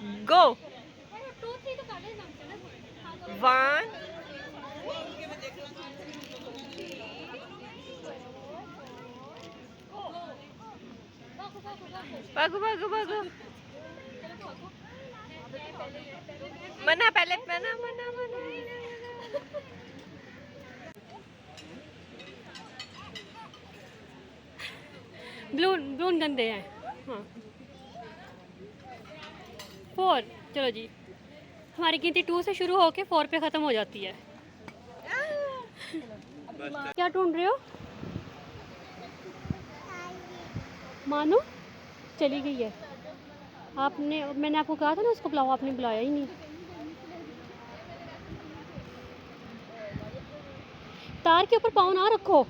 गो। 1 भागो भागो भागो। मना पहले, मना मना मना। ब्लून ब्लून गंदे हैं। हाँ 4। चलो जी, हमारी गिनती 2 से शुरू होके 4 पे ख़त्म हो जाती है। क्या ढूंढ रहे हो? मानो चली गई है। आपने, मैंने आपको कहा था ना उसको बुलाओ, आपने बुलाया ही नहीं। तार के ऊपर पाँव ना रखो।